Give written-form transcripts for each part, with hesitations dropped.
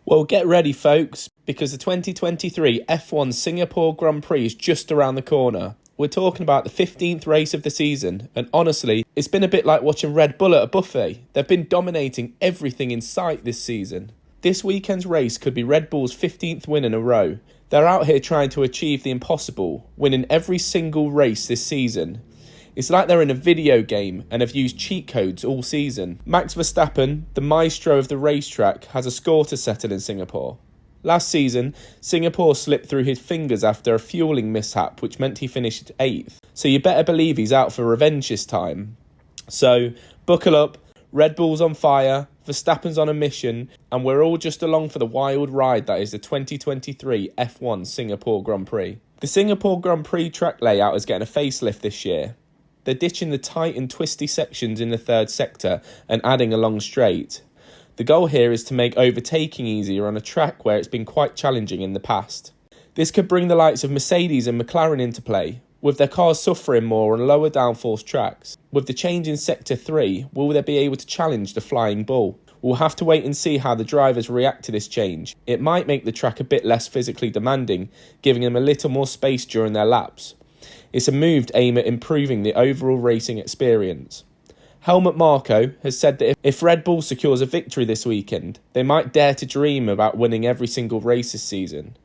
Well, get ready, folks, because the 2023 F1 Singapore Grand Prix is just around the corner. We're talking about the 15th race of the season, and honestly, it's been a bit like watching Red Bull at a buffet. They've been dominating everything in sight this season. This weekend's race could be Red Bull's 15th win in a row. They're out here trying to achieve the impossible, winning every single race this season. It's like they're in a video game and have used cheat codes all season. Max Verstappen, the maestro of the racetrack, has a score to settle in Singapore. Last season, Singapore slipped through his fingers after a fueling mishap, which meant he finished 8th. So you better believe he's out for revenge this time. So buckle up, Red Bull's on fire, Verstappen's on a mission, and we're all just along for the wild ride that is the 2023 F1 Singapore Grand Prix. The Singapore Grand Prix track layout is getting a facelift this year. They're ditching the tight and twisty sections in the third sector and adding a long straight. The goal here is to make overtaking easier on a track where it's been quite challenging in the past. This could bring the likes of Mercedes and McLaren into play, with their cars suffering more on lower downforce tracks. With the change in Sector 3, will they be able to challenge the Flying Bull? We'll have to wait and see how the drivers react to this change. It might make the track a bit less physically demanding, giving them a little more space during their laps. It's a move aimed at improving the overall racing experience. Helmut Marko has said that if Red Bull secures a victory this weekend, they might dare to dream about winning every single race this season.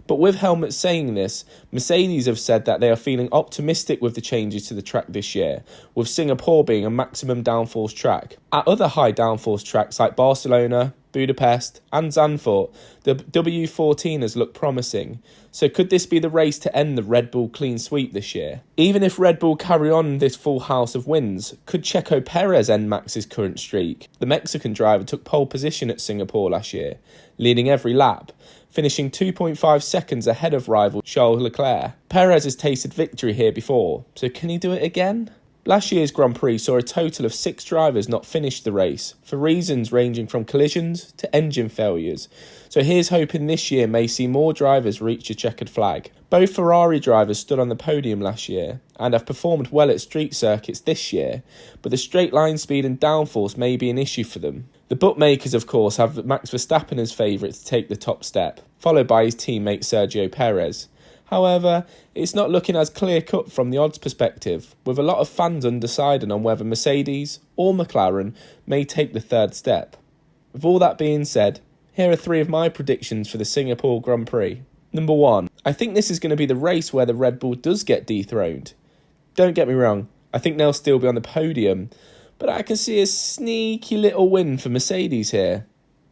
But with Helmut saying this, Mercedes have said that they are feeling optimistic with the changes to the track this year, with Singapore being a maximum downforce track. At other high downforce tracks like Barcelona, Budapest and Zandvoort, the W14 has looked promising. So could this be the race to end the Red Bull clean sweep this year? Even if Red Bull carry on this full house of wins, could Checo Perez end Max's current streak? The Mexican driver took pole position at Singapore last year, leading every lap, finishing 2.5 seconds ahead of rival Charles Leclerc. Perez has tasted victory here before, so can he do it again? Last year's Grand Prix saw a total of 6 drivers not finish the race, for reasons ranging from collisions to engine failures. So here's hoping this year may see more drivers reach a checkered flag. Both Ferrari drivers stood on the podium last year and have performed well at street circuits this year, but the straight line speed and downforce may be an issue for them. The bookmakers, of course, have Max Verstappen as favourite to take the top step, followed by his teammate Sergio Perez. However, it's not looking as clear-cut from the odds perspective, with a lot of fans undecided on whether Mercedes or McLaren may take the third step. With all that being said, here are 3 of my predictions for the Singapore Grand Prix. Number 1, I think this is going to be the race where the Red Bull does get dethroned. Don't get me wrong, I think they'll still be on the podium, but I can see a sneaky little win for Mercedes here.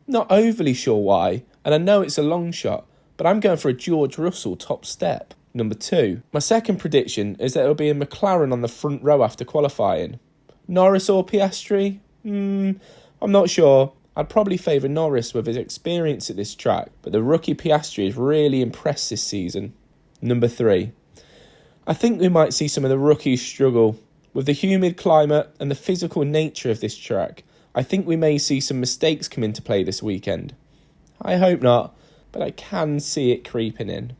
Not overly sure why, and I know it's a long shot, but I'm going for a George Russell top step. Number 2, my second prediction is that it'll be a McLaren on the front row after qualifying. Norris or Piastri? I'm not sure. I'd probably favour Norris with his experience at this track, but the rookie Piastri has really impressed this season. Number 3, I think we might see some of the rookies struggle. With the humid climate and the physical nature of this track, I think we may see some mistakes come into play this weekend. I hope not, but I can see it creeping in.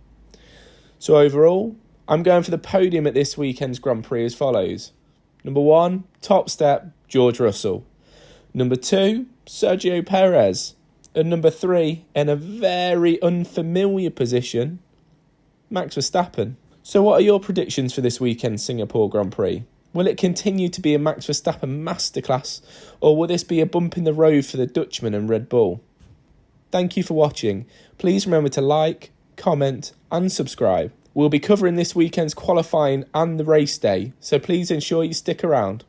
So overall, I'm going for the podium at this weekend's Grand Prix as follows. Number 1, top step, George Russell. Number 2, Sergio Perez. And number 3, in a very unfamiliar position, Max Verstappen. So what are your predictions for this weekend's Singapore Grand Prix? Will it continue to be a Max Verstappen masterclass, or will this be a bump in the road for the Dutchman and Red Bull? Thank you for watching. Please remember to like, comment and subscribe. We'll be covering this weekend's qualifying and the race day, so please ensure you stick around.